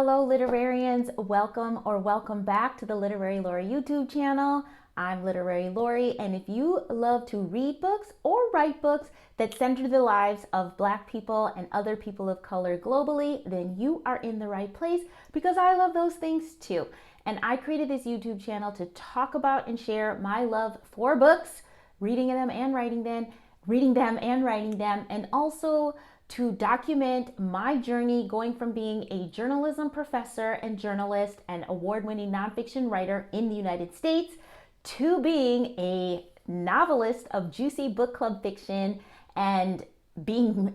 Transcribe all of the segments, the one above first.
Hello literarians, welcome back to the Literary Lori YouTube channel. I'm Literary Lori, and if you love to read books or write books that center the lives of Black people and other people of color globally, then you are in the right place because I love those things too. And I created this YouTube channel to talk about and share my love for books, reading them and writing them, and also to document my journey going from being a journalism professor and journalist and award-winning nonfiction writer in the United States to being a novelist of juicy book club fiction and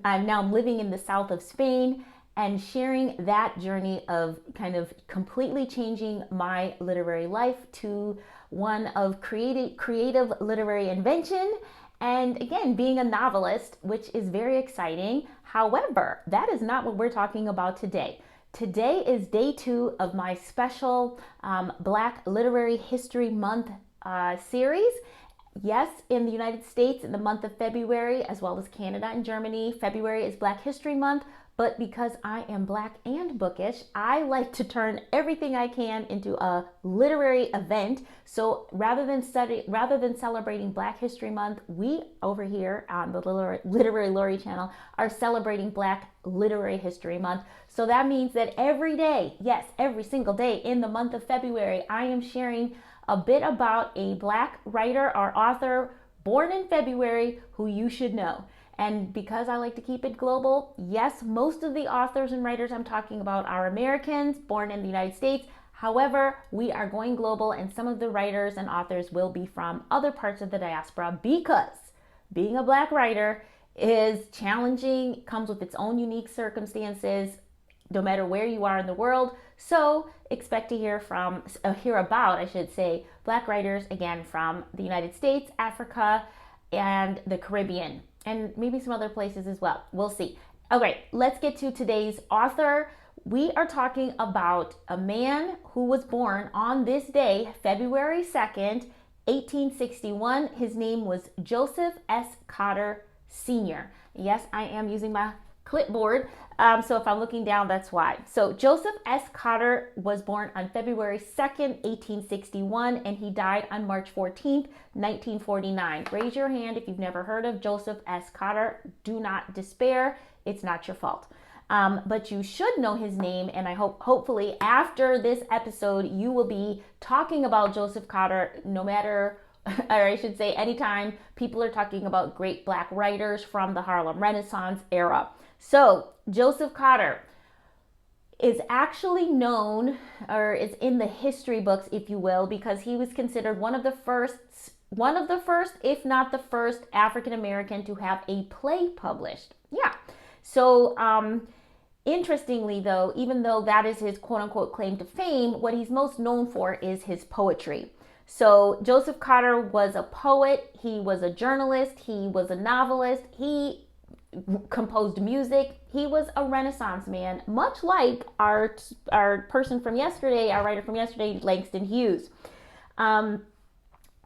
I'm now living in the south of Spain and sharing that journey of kind of completely changing my literary life to one of creative literary invention. And again, being a novelist, which is very exciting. However, that is not what we're talking about today. Today is day 2 of my special Black Literary History Month series. Yes, in the United States, in the month of February, as well as Canada and Germany, February is Black History Month. But because I am Black and bookish, I like to turn everything I can into a literary event. So rather than celebrating Black History Month, we over here on the Literary Lori channel are celebrating Black Literary History Month. So that means that every day, yes, every single day in the month of February, I am sharing a bit about a Black writer or author born in February who you should know. And because I like to keep it global, yes, most of the authors and writers I'm talking about are Americans born in the United States. However, we are going global, and some of the writers and authors will be from other parts of the diaspora because being a Black writer is challenging, comes with its own unique circumstances, no matter where you are in the world. So expect to hear about Black writers, again, from the United States, Africa, and the Caribbean, and maybe some other places as well. We'll see. Okay, let's get to today's author. We are talking about a man who was born on this day, February 2nd, 1861. His name was Joseph S. Cotter Sr. Yes, I am using my clipboard, so if I'm looking down, that's why. So Joseph S. Cotter was born on February 2nd, 1861, and he died on March 14th, 1949. Raise your hand if you've never heard of Joseph S. Cotter. Do not despair. It's not your fault. But you should know his name, and I hopefully after this episode, you will be talking about Joseph Cotter no matter, or I should say anytime people are talking about great Black writers from the Harlem Renaissance era. So Joseph Cotter is actually known, or is in the history books, if you will, because he was considered one of the first, if not the first, African American to have a play published. Yeah. So interestingly, though, even though that is his quote unquote claim to fame, what he's most known for is his poetry. So Joseph Cotter was a poet, he was a journalist, he was a novelist, he composed music, he was a Renaissance man, much like our person from yesterday, our writer from yesterday, Langston Hughes.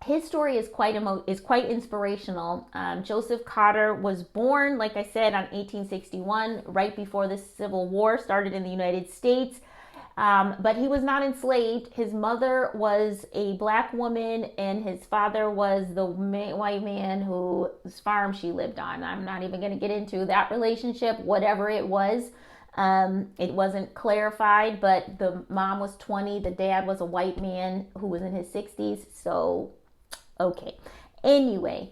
His story is quite inspirational. Joseph Cotter was born, like I said, on 1861, right before the Civil War started in the United States. But he was not enslaved. His mother was a Black woman, and his father was the white man whose farm she lived on. I'm not even going to get into that relationship, whatever it was. It wasn't clarified, but the mom was 20. The dad was a white man who was in his 60s. So, okay. Anyway,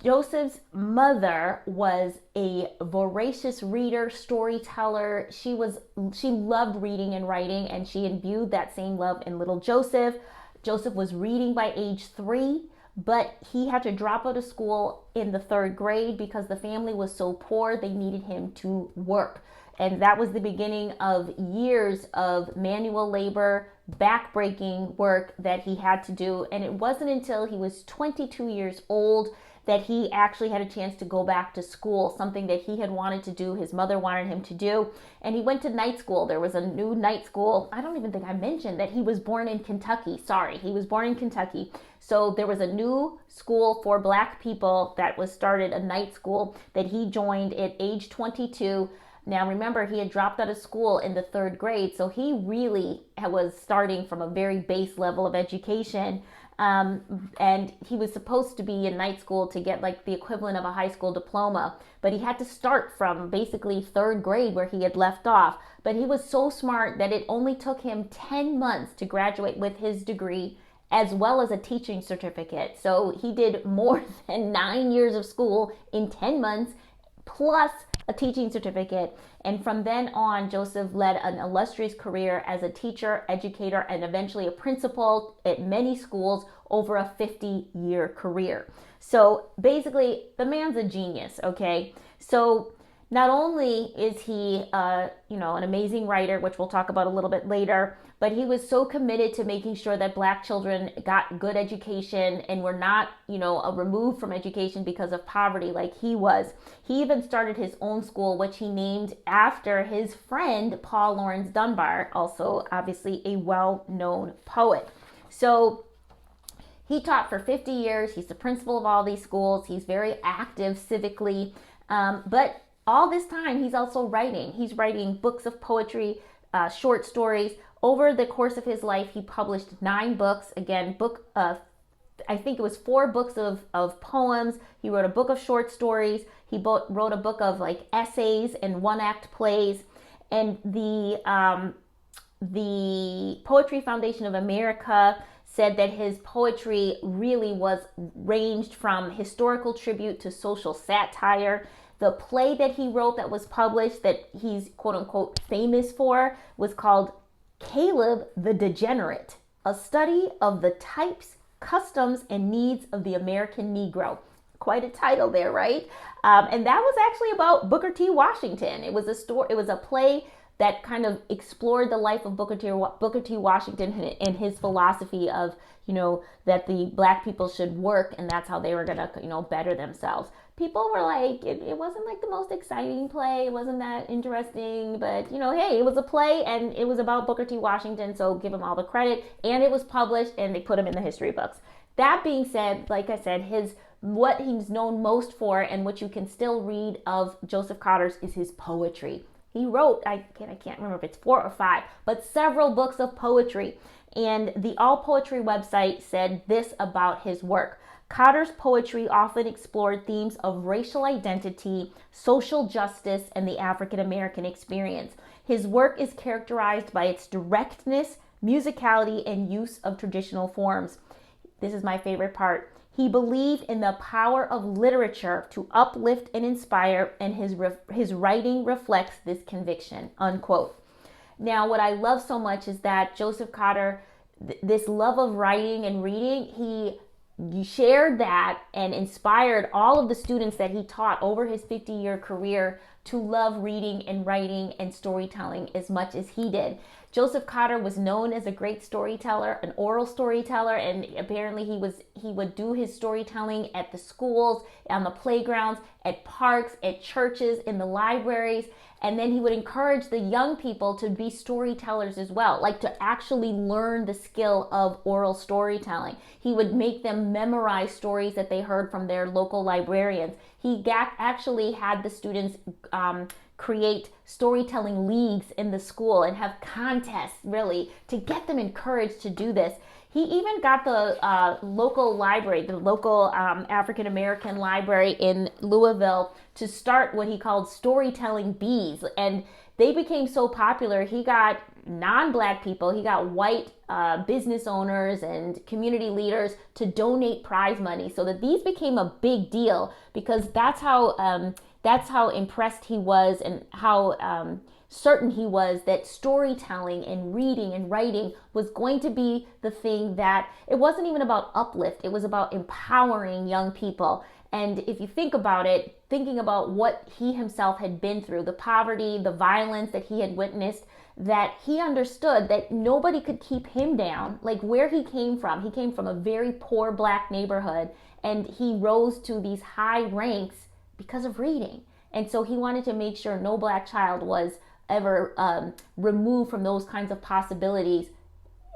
Joseph's mother was a voracious reader, storyteller. She loved reading and writing, and she imbued that same love in little Joseph. Joseph was reading by age 3, but he had to drop out of school in the 3rd grade because the family was so poor they needed him to work. And that was the beginning of years of manual labor, backbreaking work that he had to do. And it wasn't until he was 22 years old that he actually had a chance to go back to school, something that he had wanted to do, his mother wanted him to do. And he went to night school. There was a new night school. I don't even think I mentioned that he was born in Kentucky. Sorry, he was born in Kentucky. So there was a new school for Black people that was started, a night school that he joined at age 22. Now, remember, he had dropped out of school in the 3rd grade, so he really was starting from a very base level of education. And he was supposed to be in night school to get like the equivalent of a high school diploma, but he had to start from basically 3rd grade where he had left off. But he was so smart that it only took him 10 months to graduate with his degree as well as a teaching certificate. So he did more than 9 years of school in 10 months plus a teaching certificate. And from then on, Joseph led an illustrious career as a teacher, educator, and eventually a principal at many schools over a 50-year career. So basically, the man's a genius, okay? So not only is he, an amazing writer, which we'll talk about a little bit later, but he was so committed to making sure that Black children got good education and were not, removed from education because of poverty like he was. He even started his own school, which he named after his friend, Paul Laurence Dunbar, also obviously a well-known poet. So he taught for 50 years. He's the principal of all these schools. He's very active civically, but all this time, he's also writing. He's writing books of poetry, short stories. Over the course of his life, he published 9 books. Again, I think it was 4 books of poems. He wrote a book of short stories. He wrote a book of like essays and 1-act plays. And the Poetry Foundation of America said that his poetry really ranged from historical tribute to social satire. The play that he wrote that was published that he's quote unquote famous for was called Caleb the Degenerate, a study of the types, customs, and needs of the American Negro. Quite a title there, right? And that was actually about Booker T. Washington. It was a play that kind of explored the life of Booker T. Washington and his philosophy of, that the Black people should work and that's how they were going to, better themselves. People were like, it wasn't like the most exciting play. It wasn't that interesting, but hey, it was a play and it was about Booker T. Washington. So give him all the credit, and it was published and they put him in the history books. That being said, like I said, what he's known most for and what you can still read of Joseph Cotter's is his poetry. He wrote, I can't remember if it's 4 or 5, but several books of poetry. And the All Poetry website said this about his work. Cotter's poetry often explored themes of racial identity, social justice, and the African American experience. His work is characterized by its directness, musicality, and use of traditional forms. This is my favorite part. He believed in the power of literature to uplift and inspire, and his writing reflects this conviction, unquote. Now, what I love so much is that Joseph Cotter, this love of writing and reading, he shared that and inspired all of the students that he taught over his 50-year career to love reading and writing and storytelling as much as he did. Joseph Cotter was known as a great storyteller, an oral storyteller, and apparently he would do his storytelling at the schools, on the playgrounds, at parks, at churches, in the libraries, and then he would encourage the young people to be storytellers as well, like to actually learn the skill of oral storytelling. He would make them memorize stories that they heard from their local librarians. He actually had the students create storytelling leagues in the school and have contests really to get them encouraged to do this. He even got the local library, the local African American library in Louisville, to start what he called storytelling bees. And they became so popular, he got non-Black people, he got white business owners and community leaders to donate prize money, so that these became a big deal, because that's how impressed he was and how certain he was that storytelling and reading and writing was going to be the thing that, it wasn't even about uplift, it was about empowering young people. And if you think about it, thinking about what he himself had been through, the poverty, the violence that he had witnessed, that he understood that nobody could keep him down. Like where he came from a very poor Black neighborhood, and he rose to these high ranks because of reading. And so he wanted to make sure no Black child was ever removed from those kinds of possibilities,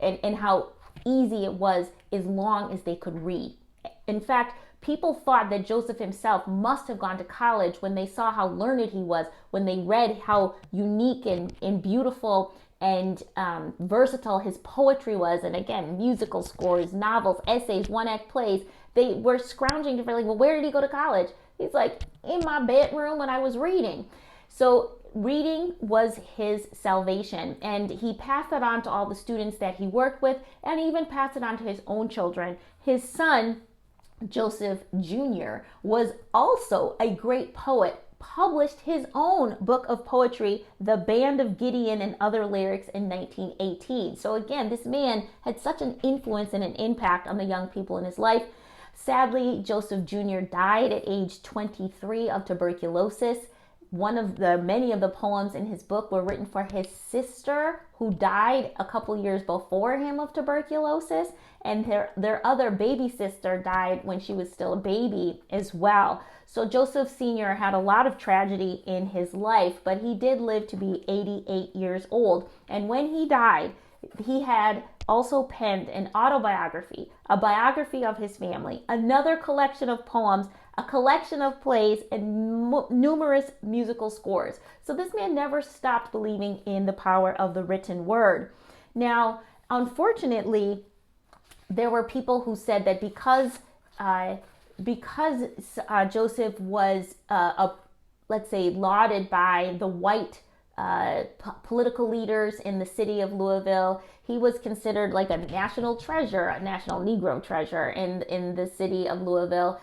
and how easy it was as long as they could read. In fact, People thought that Joseph himself must have gone to college when they saw how learned he was, when they read how unique and beautiful and versatile his poetry was. And again, musical scores, novels, essays, one-act plays. They were scrounging to like, well, where did he go to college? He's like, in my bedroom when I was reading. So reading was his salvation, and he passed that on to all the students that he worked with, and even passed it on to his own children. His son, Joseph Jr., was also a great poet, published his own book of poetry, The Band of Gideon and Other Lyrics, in 1918. So again, this man had such an influence and an impact on the young people in his life. Sadly, Joseph Jr. died at age 23 of tuberculosis. Many of the poems in his book were written for his sister, who died a couple years before him of tuberculosis, and their other baby sister died when she was still a baby as well. So Joseph Sr. had a lot of tragedy in his life, but he did live to be 88 years old. And when he died, he had also penned an autobiography, a biography of his family, another collection of poems, a collection of plays, and numerous musical scores. So this man never stopped believing in the power of the written word. Now, unfortunately, there were people who said that because Joseph was, let's say, lauded by the white political leaders in the city of Louisville, he was considered like a national treasure, a national Negro treasure in the city of Louisville.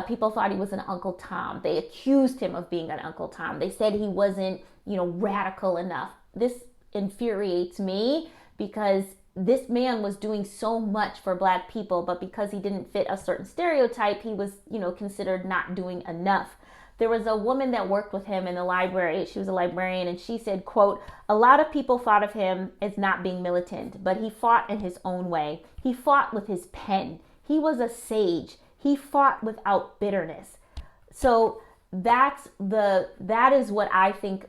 People thought he was an Uncle Tom. They accused him of being an Uncle Tom. They said he wasn't, radical enough. This infuriates me because this man was doing so much for Black people, but because he didn't fit a certain stereotype, he was, considered not doing enough. There was a woman that worked with him in the library. She was a librarian, and she said, quote, "A lot of people thought of him as not being militant, but he fought in his own way. He fought with his pen. He was a sage. He fought without bitterness." So that is what I think.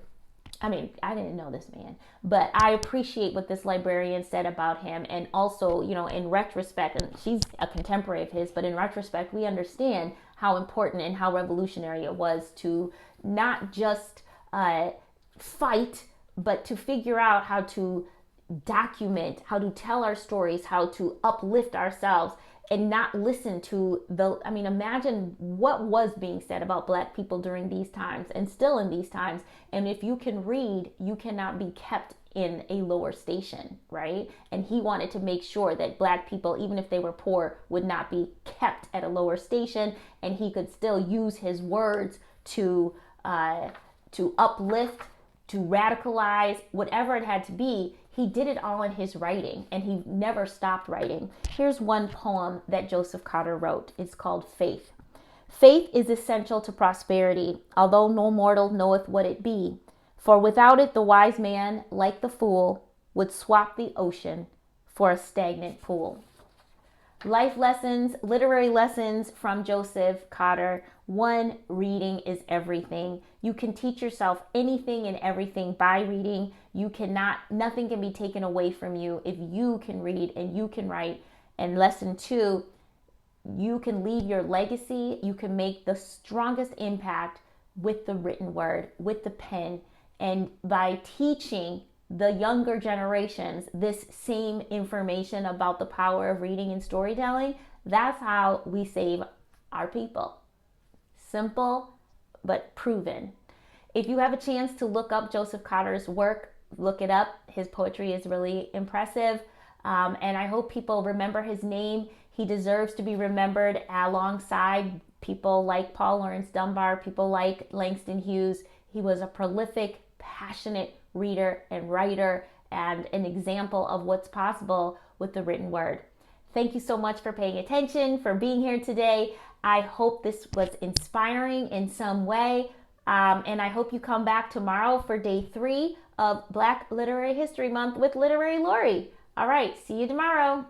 I mean, I didn't know this man, but I appreciate what this librarian said about him. And also, in retrospect, and she's a contemporary of his, but in retrospect, we understand how important and how revolutionary it was to not just fight, but to figure out how to document, how to tell our stories, how to uplift ourselves, and not listen to imagine what was being said about Black people during these times and still in these times. And if you can read, you cannot be kept in a lower station, right? And he wanted to make sure that Black people, even if they were poor, would not be kept at a lower station, and he could still use his words to uplift, to radicalize, whatever it had to be. He did it all in his writing, and he never stopped writing. Here's one poem that Joseph Cotter wrote. It's called Faith. "Faith is essential to prosperity, although no mortal knoweth what it be. For without it the wise man, like the fool, would swap the ocean for a stagnant pool." Life lessons, literary lessons from Joseph Cotter. One, reading is everything. You can teach yourself anything and everything by reading. Nothing can be taken away from you if you can read and you can write. And lesson two, you can leave your legacy. You can make the strongest impact with the written word, with the pen. And by teaching the younger generations this same information about the power of reading and storytelling, that's how we save our people. Simple, but proven. If you have a chance to look up Joseph Cotter's work, look it up. His poetry is really impressive. And I hope people remember his name. He deserves to be remembered alongside people like Paul Laurence Dunbar, people like Langston Hughes. He was a prolific, passionate reader and writer, and an example of what's possible with the written word. Thank you so much for paying attention, for being here today. I hope this was inspiring in some way. And I hope you come back tomorrow for day 3 of Black Literary History Month with Literary Lori. All right, see you tomorrow.